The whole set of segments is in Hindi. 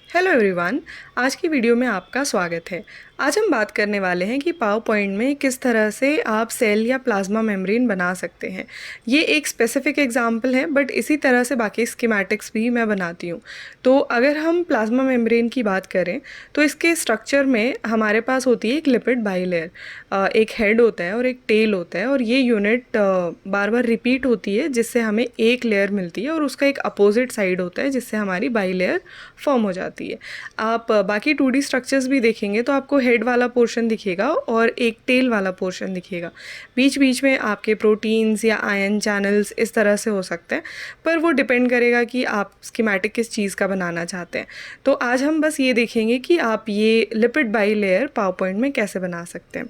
Hello everyone. आज की वीडियो में आपका स्वागत है। आज हम बात करने वाले हैं कि पावर पॉइंट में किस तरह से आप सेल या प्लाज्मा मेम्ब्रेन बना सकते हैं। ये एक स्पेसिफिक एग्जांपल है, बट इसी तरह से बाकी स्कीमेटिक्स भी मैं बनाती हूँ। तो अगर हम प्लाज्मा मेम्ब्रेन की बात करें तो इसके स्ट्रक्चर में हमारे पास होती है एक लिपिड बाइलेयर, एक हेड होता है और एक टेल होता है, और ये यूनिट बार बार रिपीट होती है जिससे हमें एक लेयर मिलती है, और उसका एक अपोजिट साइड होता है जिससे हमारी बाइलेयर फॉर्म हो जाती है। आप बाकी 2D स्ट्रक्चर्स भी देखेंगे तो आपको हेड वाला पोर्शन दिखेगा और एक टेल वाला पोर्शन दिखेगा। बीच बीच में आपके प्रोटीन्स या आयन चैनल्स इस तरह से हो सकते हैं, पर वो डिपेंड करेगा कि आप स्कीमेटिक किस चीज़ का बनाना चाहते हैं। तो आज हम बस ये देखेंगे कि आप ये लिपिड बाइलेयर पावर पॉइंट में कैसे बना सकते हैं।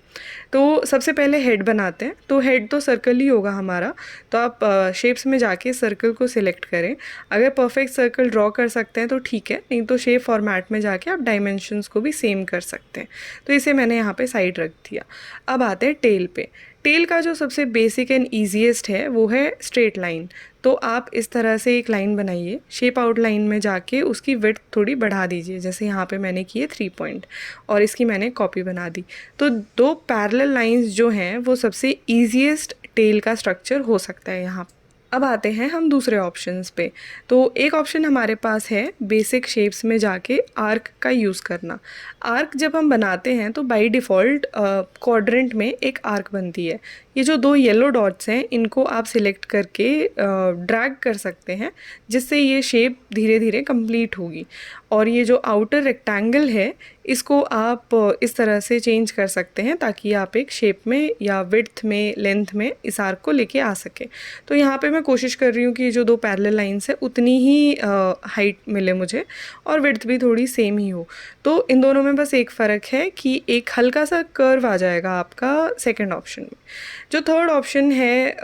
तो सबसे पहले हेड बनाते हैं। तो हेड तो सर्कल ही होगा हमारा, तो आप शेप्स में जाके सर्कल को सिलेक्ट करें। अगर परफेक्ट सर्कल ड्रॉ कर सकते हैं तो ठीक है, नहीं तो शेप फॉर्मेट में जाके आप डायमेंशंस को भी सेम कर सकते हैं। तो इसे मैंने यहाँ पे साइड रख दिया। अब आते हैं टेल पे। टेल का जो सबसे बेसिक एंड ईजीएस्ट है वो है स्ट्रेट लाइन। तो आप इस तरह से एक लाइन बनाइए, शेप आउट लाइन में जाके उसकी विड्थ थोड़ी बढ़ा दीजिए, जैसे यहाँ पे मैंने किए 3 पॉइंट, और इसकी मैंने कॉपी बना दी। तो दो पैरेलल लाइंस जो हैं वो सबसे ईजीएस्ट टेल का स्ट्रक्चर हो सकता है यहाँ। अब आते हैं हम दूसरे ऑप्शंस पे। तो एक ऑप्शन हमारे पास है बेसिक शेप्स में जाके आर्क का यूज़ करना। आर्क जब हम बनाते हैं तो बाय डिफ़ॉल्ट क्वाड्रेंट में एक आर्क बनती है। ये जो दो येलो डॉट्स हैं इनको आप सिलेक्ट करके ड्रैग कर सकते हैं, जिससे ये शेप धीरे धीरे कंप्लीट होगी। और ये जो आउटर रेक्टेंगल है इसको आप इस तरह से चेंज कर सकते हैं ताकि आप एक शेप में या विड्थ में, लेंथ में इस आर्क को लेके आ सके। तो यहाँ पे मैं कोशिश कर रही हूँ कि जो दो पैरेलल लाइंस है उतनी ही हाइट मिले मुझे, और विड्थ भी थोड़ी सेम ही हो। तो इन दोनों में बस एक फ़र्क है कि एक हल्का सा कर्व आ जाएगा आपका सेकंड ऑप्शन में। जो थर्ड ऑप्शन है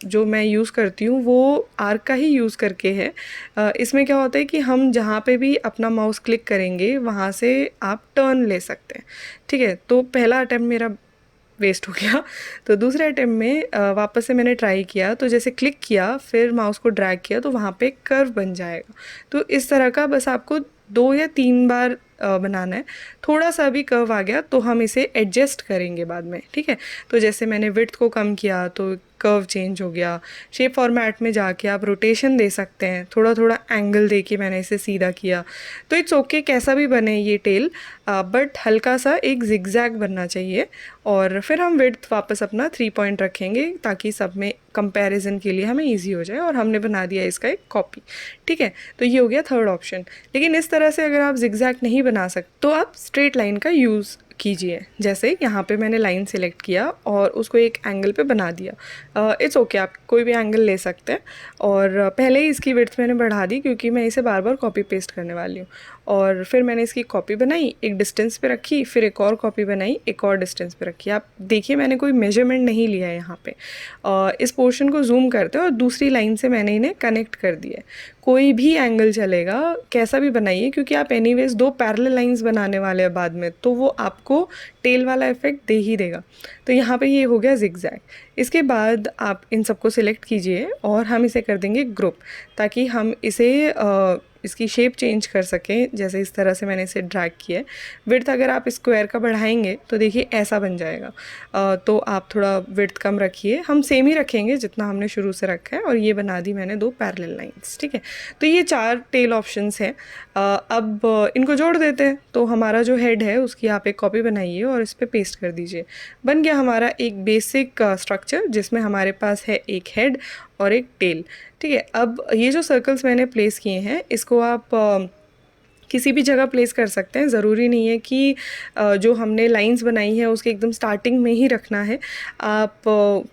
जो मैं यूज़ करती हूँ वो आर्क का ही यूज़ करके है। इसमें क्या होता है कि हम जहाँ पे भी अपना माउस क्लिक करेंगे वहाँ से आप टर्न ले सकते हैं। ठीक है, तो पहला अटैम्प्ट मेरा वेस्ट हो गया। तो दूसरे अटैम्प्ट में वापस से मैंने ट्राई किया, तो जैसे क्लिक किया फिर माउस को ड्रैग किया तो वहाँ पे कर्व बन जाएगा। तो इस तरह का बस आपको 2 या 3 बार बनाना है। थोड़ा सा भी कर्व आ गया तो हम इसे एडजस्ट करेंगे बाद में। ठीक है, तो जैसे मैंने विड्थ को कम किया तो कर्व चेंज हो गया। शेप फॉर्मेट में जाके आप रोटेशन दे सकते हैं, थोड़ा थोड़ा एंगल दे के मैंने इसे सीधा किया। तो इट्स ओके कैसा भी बने ये टेल, बट हल्का सा एक जिगजैग बनना चाहिए। और फिर हम विड्थ वापस अपना 3 पॉइंट रखेंगे ताकि सब में कंपैरिजन के लिए हमें इजी हो जाए, और हमने बना दिया इसका एक कॉपी। ठीक है, तो ये हो गया थर्ड ऑप्शन। लेकिन इस तरह से अगर आप जिगजैग नहीं बना सकते तो आप स्ट्रेट लाइन का यूज़ कीजिए। जैसे यहाँ पे मैंने लाइन सिलेक्ट किया और उसको एक एंगल पे बना दिया। इट्स ओके, आप कोई भी एंगल ले सकते हैं। और पहले ही इसकी विड्थ मैंने बढ़ा दी क्योंकि मैं इसे बार बार कॉपी पेस्ट करने वाली हूँ। और फिर मैंने इसकी कॉपी बनाई, एक डिस्टेंस पे रखी, फिर एक और कॉपी बनाई, एक और डिस्टेंस पे रखी। आप देखिए मैंने कोई मेजरमेंट नहीं लिया है यहाँ पे। इस पोर्शन को जूम करते हैं और दूसरी लाइन से मैंने इन्हें कनेक्ट कर दिया है। कोई भी एंगल चलेगा, कैसा भी बनाइए, क्योंकि आप एनीवेज दो पैरेलल लाइंस बनाने वाले हैं बाद में, तो वो आपको टेल वाला इफेक्ट दे ही देगा। तो यहाँ पे ये हो गया जिगजैग। इसके बाद आप इन सबको सिलेक्ट कीजिए और हम इसे कर देंगे ग्रुप, ताकि हम इसे इसकी शेप चेंज कर सकें। जैसे इस तरह से मैंने इसे ड्रैग किया है। विड्थ अगर आप स्क्वायर का बढ़ाएंगे तो देखिए ऐसा बन जाएगा। तो आप थोड़ा विड्थ कम रखिए, हम सेम ही रखेंगे जितना हमने शुरू से रखा है। और ये बना दी मैंने 2 पैरेलल लाइंस। ठीक है, तो ये 4 टेल ऑप्शंस हैं। अब इनको जोड़ देते हैं। तो हमारा जो हेड है उसकी आप एक कॉपी बनाइए और इस पर पेस्ट कर दीजिए। बन गया हमारा एक बेसिक स्ट्रक्चर जिसमें हमारे पास है एक हेड और एक टेल। ठीक है, अब ये जो सर्कल्स मैंने प्लेस किए हैं इसको आप किसी भी जगह प्लेस कर सकते हैं। ज़रूरी नहीं है कि जो हमने लाइंस बनाई है उसके एकदम स्टार्टिंग में ही रखना है। आप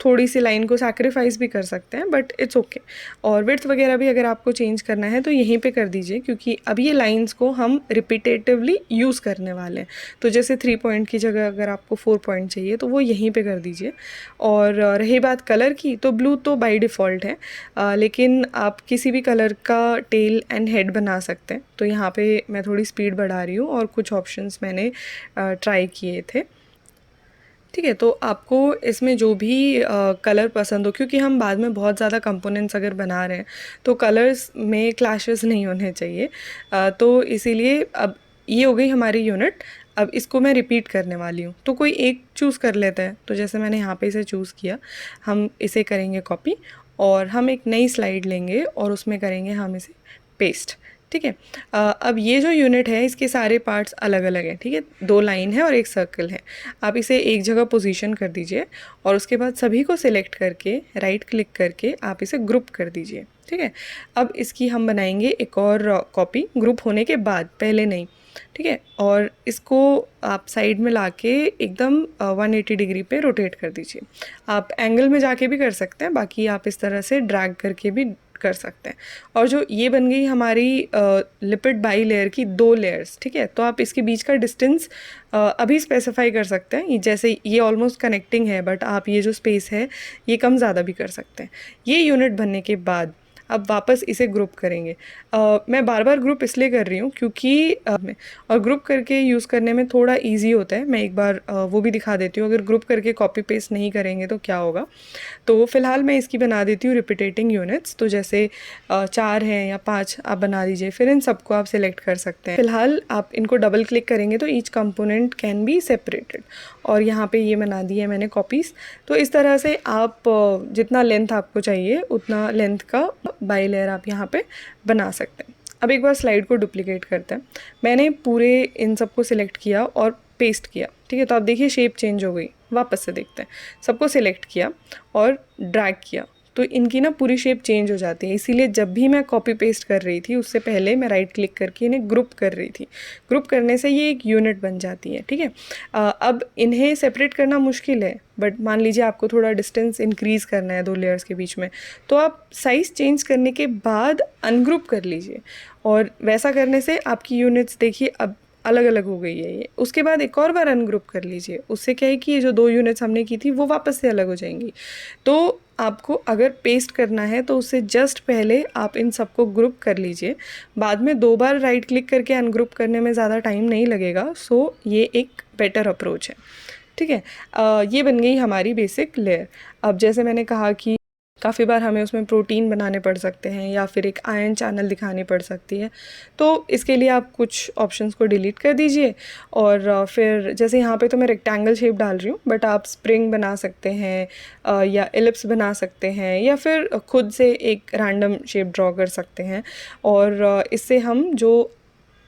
थोड़ी सी लाइन को सैक्रिफाइस भी कर सकते हैं, बट इट्स ओके। और विड्थ वगैरह भी अगर आपको चेंज करना है तो यहीं पे कर दीजिए, क्योंकि अब ये लाइंस को हम रिपीटेटिवली यूज़ करने वाले हैं। तो जैसे 3 पॉइंट की जगह अगर आपको 4 पॉइंट चाहिए तो वो यहीं पे कर दीजिए। और रही बात कलर की, तो ब्लू तो बाय डिफ़ॉल्ट है, लेकिन आप किसी भी कलर का टेल एंड हेड बना सकते हैं। तो यहाँ पे मैं थोड़ी स्पीड बढ़ा रही हूँ और कुछ ऑप्शंस मैंने ट्राई किए थे। ठीक है, तो आपको इसमें जो भी कलर पसंद हो, क्योंकि हम बाद में बहुत ज़्यादा कंपोनेंट्स अगर बना रहे हैं तो कलर्स में क्लैशेस नहीं होने चाहिए। तो इसीलिए अब ये हो गई हमारी यूनिट। अब इसको मैं रिपीट करने वाली हूँ, तो कोई एक चूज़ कर लेता है। तो जैसे मैंने यहाँ पे इसे चूज़ किया, हम इसे करेंगे कॉपी और हम एक नई स्लाइड लेंगे और उसमें करेंगे हम इसे पेस्ट। ठीक है, अब ये जो यूनिट है इसके सारे पार्ट्स अलग अलग हैं। ठीक है, 2 लाइन है और एक सर्कल है। आप इसे एक जगह पोजीशन कर दीजिए और उसके बाद सभी को सिलेक्ट करके राइट क्लिक करके आप इसे ग्रुप कर दीजिए। ठीक है, अब इसकी हम बनाएंगे एक और कॉपी ग्रुप होने के बाद, पहले नहीं। ठीक है, और इसको आप साइड में लाके एकदम 180 डिग्री पे रोटेट कर दीजिए। आप एंगल में जाके भी कर सकते हैं, बाकी आप इस तरह से ड्रैग करके भी कर सकते हैं। और जो ये बन गई हमारी लिपिड बाई लेयर की 2 लेयर्स। ठीक है, तो आप इसके बीच का डिस्टेंस अभी स्पेसिफाई कर सकते हैं। जैसे ये ऑलमोस्ट कनेक्टिंग है, बट आप ये जो स्पेस है ये कम ज़्यादा भी कर सकते हैं। ये यूनिट बनने के बाद अब वापस इसे ग्रुप करेंगे। मैं बार बार ग्रुप इसलिए कर रही हूँ क्योंकि और ग्रुप करके यूज़ करने में थोड़ा इजी होता है। मैं एक बार वो भी दिखा देती हूँ, अगर ग्रुप करके कॉपी पेस्ट नहीं करेंगे तो क्या होगा। तो फ़िलहाल मैं इसकी बना देती हूँ रिपीटेटिंग यूनिट्स। तो जैसे 4 हैं या 5 आप बना दीजिए, फिर इन सबको आप सिलेक्ट कर सकते हैं। फ़िलहाल आप इनको डबल क्लिक करेंगे तो each component can be separated. और यहाँ पे ये बना दी है मैंने कॉपीज़। तो इस तरह से आप जितना लेंथ आपको चाहिए उतना लेंथ का बाई लेयर आप यहाँ पे बना सकते हैं। अब एक बार स्लाइड को डुप्लीकेट करते हैं। मैंने पूरे इन सबको सिलेक्ट किया और पेस्ट किया। ठीक है, तो आप देखिए शेप चेंज हो गई। वापस से देखते हैं, सबको सिलेक्ट किया और ड्रैग किया तो इनकी ना पूरी शेप चेंज हो जाती है। इसीलिए जब भी मैं कॉपी पेस्ट कर रही थी उससे पहले मैं राइट क्लिक करके इन्हें ग्रुप कर रही थी। ग्रुप करने से ये एक यूनिट बन जाती है। ठीक है, अब इन्हें सेपरेट करना मुश्किल है, बट मान लीजिए आपको थोड़ा डिस्टेंस इंक्रीज़ करना है 2 लेयर्स के बीच में, तो आप साइज़ चेंज करने के बाद अनग्रुप कर लीजिए। और वैसा करने से आपकी यूनिट्स देखिए अब अलग अलग हो गई है ये। उसके बाद एक और बार अनग्रुप कर लीजिए, उससे क्या है कि ये जो 2 यूनिट्स हमने की थी वो वापस से अलग हो जाएंगी। तो आपको अगर पेस्ट करना है तो उससे जस्ट पहले आप इन सबको ग्रुप कर लीजिए। बाद में 2 बार राइट क्लिक करके अनग्रुप करने में ज़्यादा टाइम नहीं लगेगा। सो ये एक बेटर अप्रोच है। ठीक है, ये बन गई हमारी बेसिक लेयर। अब जैसे मैंने कहा कि काफ़ी बार हमें उसमें प्रोटीन बनाने पड़ सकते हैं या फिर एक आयन चैनल दिखानी पड़ सकती है, तो इसके लिए आप कुछ ऑप्शंस को डिलीट कर दीजिए। और फिर जैसे यहाँ पे तो मैं रेक्टेंगल शेप डाल रही हूँ, बट आप स्प्रिंग बना सकते हैं या एलिप्स बना सकते हैं या फिर खुद से एक रैंडम शेप ड्रॉ कर सकते हैं। और इससे हम जो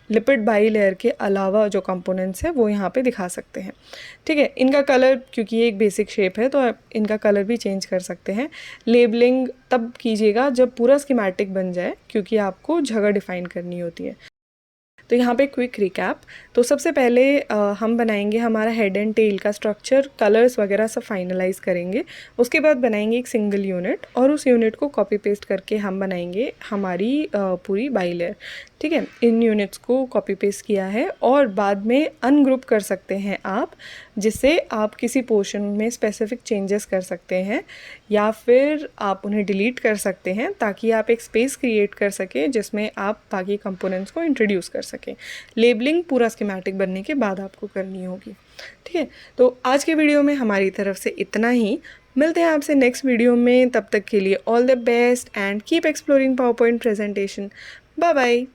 लिपिड बाई लेयर के अलावा जो कंपोनेंट्स हैं वो यहाँ पे दिखा सकते हैं। ठीक है, इनका कलर, क्योंकि ये एक बेसिक शेप है तो आप इनका कलर भी चेंज कर सकते हैं। लेबलिंग तब कीजिएगा जब पूरा स्कीमेटिक बन जाए, क्योंकि आपको जगह डिफाइन करनी होती है। तो यहाँ पे क्विक रिकैप। तो सबसे पहले हम बनाएंगे हमारा हेड एंड टेल का स्ट्रक्चर, कलर्स वगैरह सब फाइनलाइज करेंगे। उसके बाद बनाएंगे एक सिंगल यूनिट और उस यूनिट को कॉपी पेस्ट करके हम बनाएंगे हमारी पूरी बाई लेयर। ठीक है, इन यूनिट्स को कॉपी पेस्ट किया है और बाद में अनग्रुप कर सकते हैं आप, जिससे आप किसी पोर्शन में स्पेसिफिक चेंजेस कर सकते हैं या फिर आप उन्हें डिलीट कर सकते हैं, ताकि आप एक स्पेस क्रिएट कर सकें जिसमें आप बाकी कंपोनेंट्स को इंट्रोड्यूस कर सकें। लेबलिंग पूरा स्कीमेटिक बनने के बाद आपको करनी होगी। ठीक है, तो आज के वीडियो में हमारी तरफ से इतना ही। मिलते हैं आपसे नेक्स्ट वीडियो में, तब तक के लिए all the best and keep exploring PowerPoint presentation. Bye bye.